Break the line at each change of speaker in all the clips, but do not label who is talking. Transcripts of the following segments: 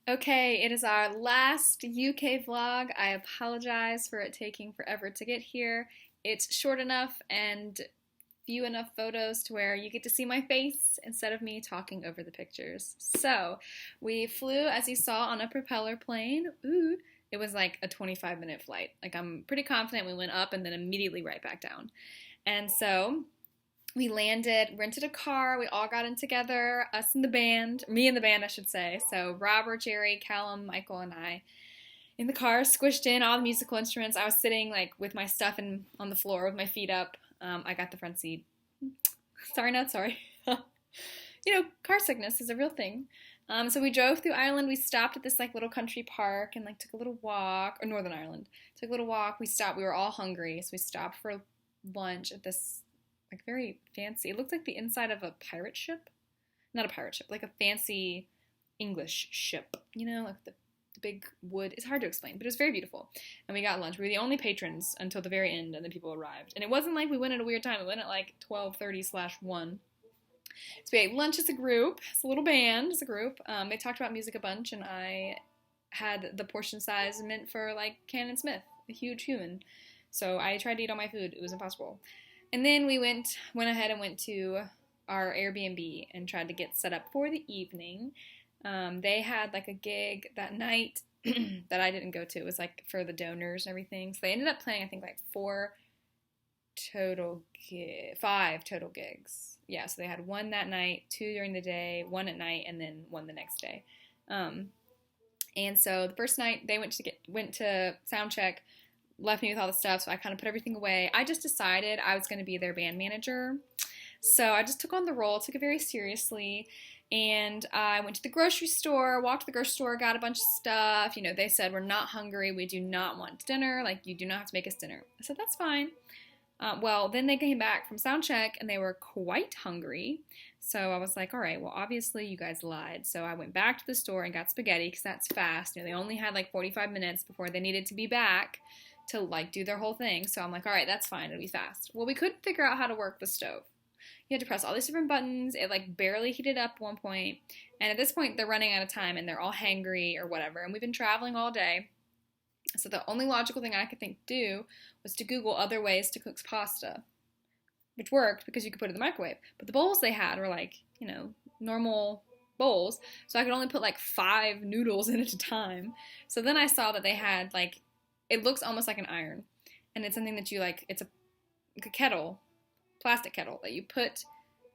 Okay, it is our last UK vlog. I apologize for it taking forever to get here. It's short enough and few enough photos to where you get to see my face instead of me talking over the pictures. So, we flew, as you saw, on a propeller plane. Ooh, it was like a 25-minute flight. Like, I'm pretty confident we went up and then immediately right back down. And so, we landed, rented a car, we all got in together, us and the band, me and the band, I should say. So Robert, Jerry, Callum, Michael, and I in the car, squished in all the musical instruments. I was sitting like with my stuff on the floor with my feet up. I got the front seat. Sorry, not sorry. Car sickness is a real thing. So we drove through Ireland. We stopped at this like little country park and like took a little walk, or Northern Ireland. Took a little walk. We stopped. We were all hungry, so we stopped for lunch at this like very fancy. It looked like the inside of a pirate ship. Not a pirate ship, like a fancy English ship. Like the big wood. It's hard to explain, but it was very beautiful. And we got lunch. We were the only patrons until the very end, and then people arrived. And it wasn't like we went at a weird time. We went at like 12:30/1. So we ate lunch as a group. It's a little band as a group. They talked about music a bunch, and I had the portion size meant for like Cannon Smith, a huge human. So I tried to eat all my food. It was impossible. And then we went ahead and went to our Airbnb and tried to get set up for the evening. They had like a gig that night that I didn't go to. It was like for the donors and everything. So they ended up playing, I think, like five total gigs. Yeah, so they had one that night, two during the day, one at night, and then one the next day. And so the first night they went to sound check, left me with all the stuff, so I kind of put everything away. I just decided I was going to be their band manager. So I just took on the role, took it very seriously, and I went to the grocery store, walked to the grocery store, got a bunch of stuff. They said, we're not hungry, we do not want dinner, like, you do not have to make us dinner. I said, that's fine. Well, then they came back from sound check, and they were quite hungry. So I was like, all right, well, obviously you guys lied. So I went back to the store and got spaghetti, because that's fast. They only had like 45 minutes before they needed to be back to like do their whole thing. So I'm like, all right, that's fine, it'll be fast. Well, we couldn't figure out how to work the stove. You had to press all these different buttons. It like barely heated up at one point. And at this point, they're running out of time and they're all hangry or whatever. And we've been traveling all day. So the only logical thing I could think to do was to Google other ways to cook pasta, which worked because you could put it in the microwave. But the bowls they had were like, normal bowls. So I could only put like 5 noodles in at a time. So then I saw that they had like, it looks almost like an iron. And it's something that you like, it's like a kettle, plastic kettle that you put.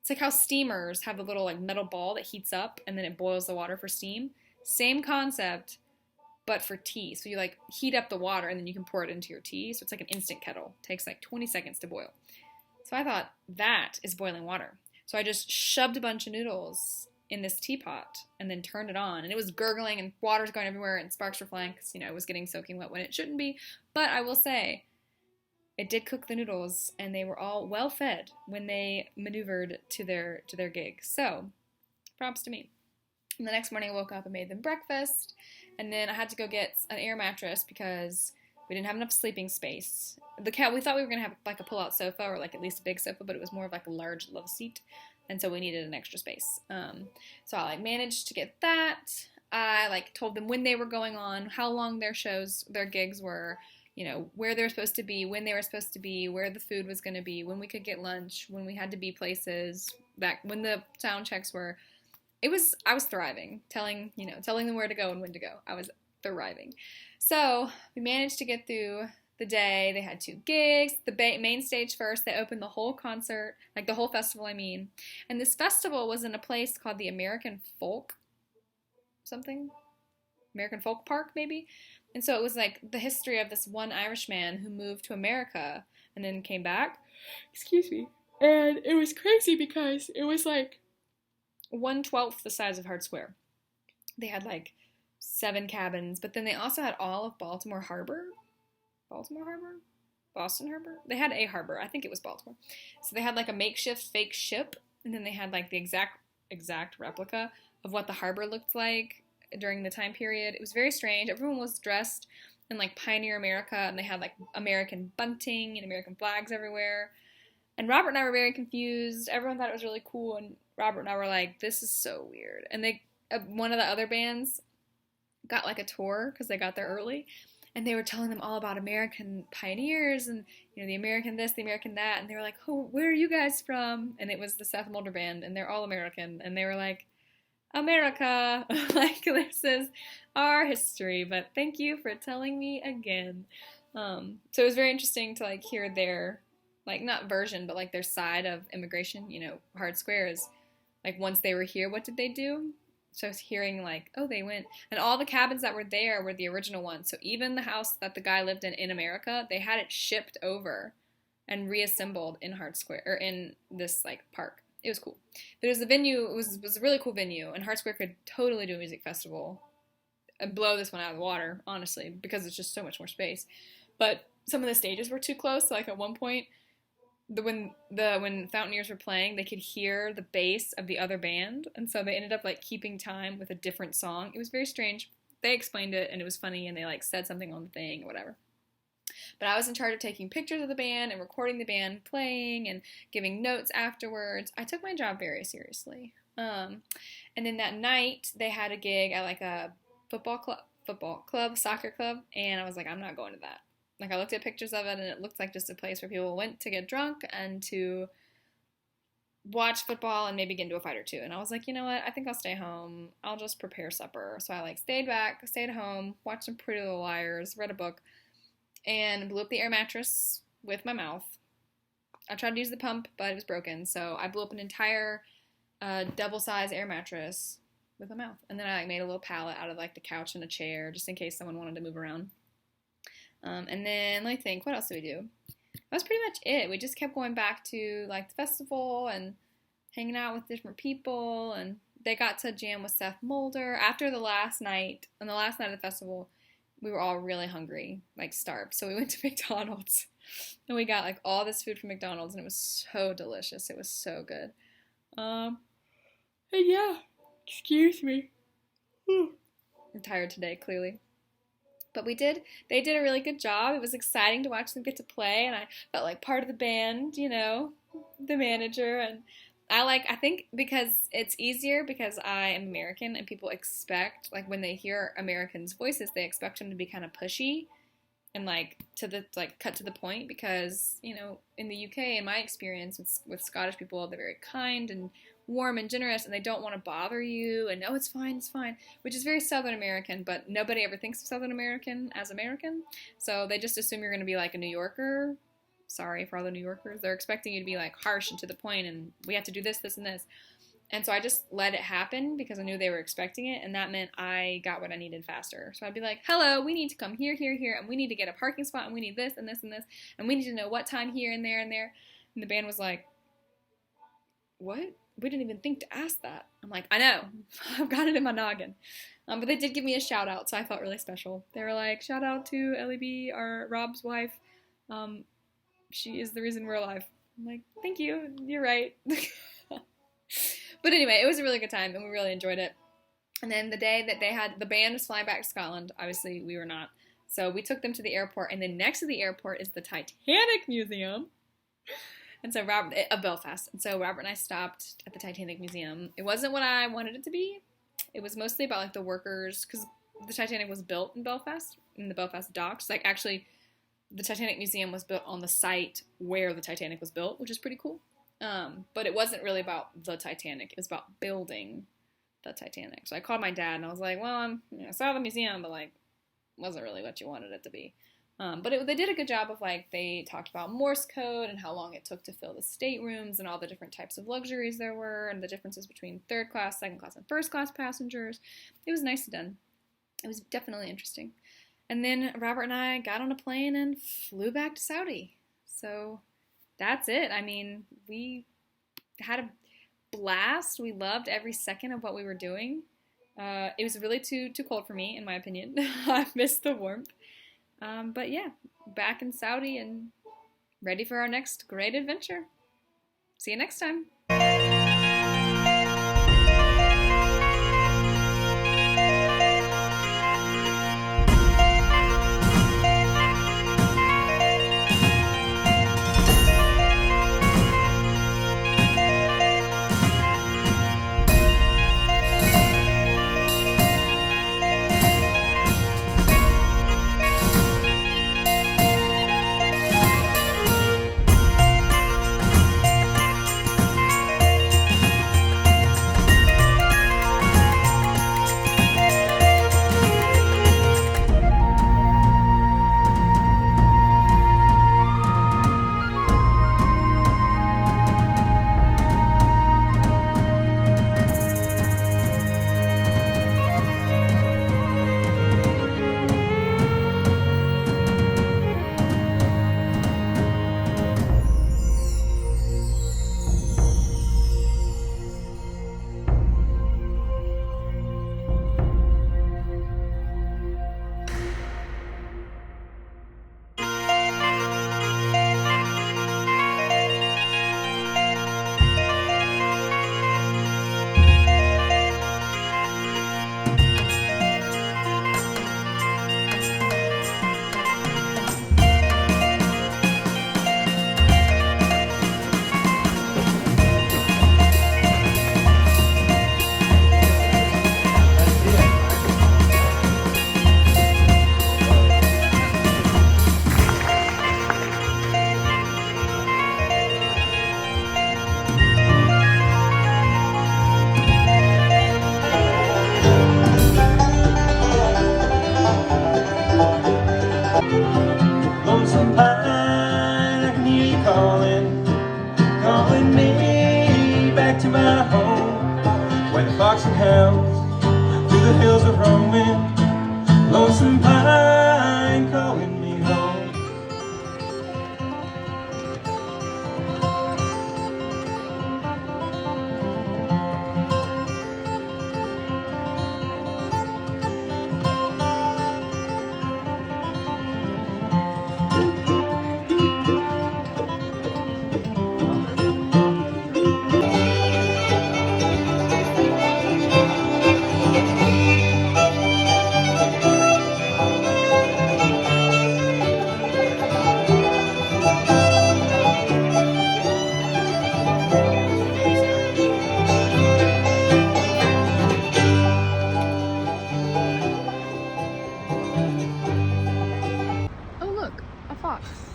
It's like how steamers have the little like metal ball that heats up and then it boils the water for steam. Same concept, but for tea. So you like heat up the water and then you can pour it into your tea. So it's like an instant kettle. It takes like 20 seconds to boil. So I thought, that is boiling water. So I just shoved a bunch of noodles in this teapot and then turned it on. And it was gurgling and water's going everywhere and sparks were flying because, it was getting soaking wet when it shouldn't be. But I will say, it did cook the noodles and they were all well fed when they maneuvered to their gig. So, props to me. And the next morning I woke up and made them breakfast. And then I had to go get an air mattress because we didn't have enough sleeping space. We thought we were going to have like a pull-out sofa or like at least a big sofa, but it was more of like a large love seat. And so we needed an extra space. So I like managed to get that. I like told them when they were going on, how long their gigs were, where they were supposed to be, when they were supposed to be, where the food was going to be, when we could get lunch, when we had to be places, when the sound checks were. I was thriving, telling them where to go and when to go. I was thriving. So we managed to get through the day. They had 2 gigs. The main stage first. They opened the whole concert, like the whole festival, I mean. And this festival was in a place called the American Folk Park, maybe. And so it was like the history of this one Irishman who moved to America and then came back. Excuse me. And it was crazy because it was like 1/12 the size of Hard Square. They had like 7 cabins, but then they also had all of Boston Harbor? They had a harbor. I think it was Baltimore. So they had like a makeshift fake ship, and then they had like the exact replica of what the harbor looked like during the time period. It was very strange. Everyone was dressed in like Pioneer America, and they had like American bunting and American flags everywhere. And Robert and I were very confused. Everyone thought it was really cool, and Robert and I were like, this is so weird. And one of the other bands, got like a tour because they got there early, and they were telling them all about American pioneers and, you know, the American this, the American that, and they were like, oh, where are you guys from? And it was the Seth Mulder Band, and they're all American, and they were like, America, like, this is our history, but thank you for telling me again. So it was very interesting to, like, hear their, like, not version, but, like, their side of immigration. You know, Hard Square is, like, once they were here, what did they do? So I was hearing, like, oh, they went, and all the cabins that were there were the original ones. So even the house that the guy lived in America, they had it shipped over and reassembled in Hard Square, or in this, like, park. It was cool. But it was a venue, it was a really cool venue, and Hard Square could totally do a music festival and blow this one out of the water, honestly, because it's just so much more space. But some of the stages were too close, so, like, at one point, when Fountaineers were playing, they could hear the bass of the other band, and so they ended up, like, keeping time with a different song. It was very strange. They explained it, and it was funny, and they, like, said something on the thing or whatever. But I was in charge of taking pictures of the band and recording the band playing and giving notes afterwards. I took my job very seriously. And then that night, they had a gig at, like, a football club, soccer club, and I was like, I'm not going to that. Like, I looked at pictures of it, and it looked like just a place where people went to get drunk and to watch football and maybe get into a fight or two. And I was like, you know what? I think I'll stay home. I'll just prepare supper. So I, like, stayed home, watched some Pretty Little Liars, read a book, and blew up the air mattress with my mouth. I tried to use the pump, but it was broken. So I blew up an entire double-size air mattress with my mouth. And then I, like, made a little pallet out of, like, the couch and a chair just in case someone wanted to move around. And then, let me think, what else did we do? That was pretty much it. We just kept going back to, like, the festival and hanging out with different people, and they got to jam with Seth Mulder. After the last night, on the last night of the festival, we were all really hungry, like, starved, so we went to McDonald's, and we got, like, all this food from McDonald's, and it was so delicious. It was so good. And yeah, excuse me. I'm tired today, clearly. But they did a really good job. It was exciting to watch them get to play, and I felt like part of the band, you know, the manager, and I think because it's easier because I am American and people expect, like, when they hear Americans' voices, they expect them to be kind of pushy and, like, cut to the point, because, you know, in the UK, in my experience with Scottish people, they're very kind and warm and generous, and they don't want to bother you, and oh, it's fine, which is very Southern American, but nobody ever thinks of Southern American as American, so they just assume you're going to be like a New Yorker. Sorry for all the New Yorkers. They're expecting you to be, like, harsh and to the point, and we have to do this, this, and this. And so I just let it happen because I knew they were expecting it, and that meant I got what I needed faster. So I'd be like, hello, we need to come here, and we need to get a parking spot, and we need this, and this, and this, and we need to know what time here and there and there. And the band was like, what? We didn't even think to ask that. I'm like, I know. I've got it in my noggin. But they did give me a shout out, so I felt really special. They were like, shout out to Ellie B, Rob's wife. She is the reason we're alive. I'm like, thank you. You're right. But anyway, it was a really good time, and we really enjoyed it. And then the day that the band was flying back to Scotland, obviously we were not. So we took them to the airport, and then next to the airport is the Titanic Museum. And so Belfast. And so Robert and I stopped at the Titanic Museum. It wasn't what I wanted it to be. It was mostly about, like, the workers, because the Titanic was built in Belfast, in the Belfast docks. Like, actually, the Titanic Museum was built on the site where the Titanic was built, which is pretty cool. But it wasn't really about the Titanic. It was about building the Titanic. So I called my dad, and I was like, well, I saw the museum, but, like, wasn't really what you wanted it to be. But they did a good job of, like, they talked about Morse code and how long it took to fill the staterooms and all the different types of luxuries there were and the differences between third class, second class, and first class passengers. It was nicely done. It was definitely interesting. And then Robert and I got on a plane and flew back to Saudi. So that's it. I mean, we had a blast. We loved every second of what we were doing. It was really too cold for me, in my opinion. I missed the warmth. But yeah, back in Saudi and ready for our next great adventure. See you next time.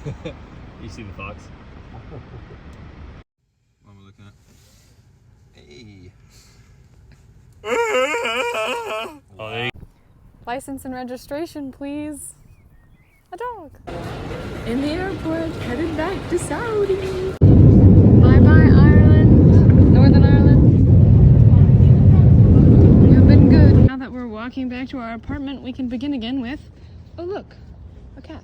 You see the fox? What am I looking at? Hey. Oh, there you
License and registration, please. A dog. In the airport, headed back to Saudi. Bye-bye, Ireland. Northern Ireland. You've been good. Now that we're walking back to our apartment, we can begin again with, oh look, a cat.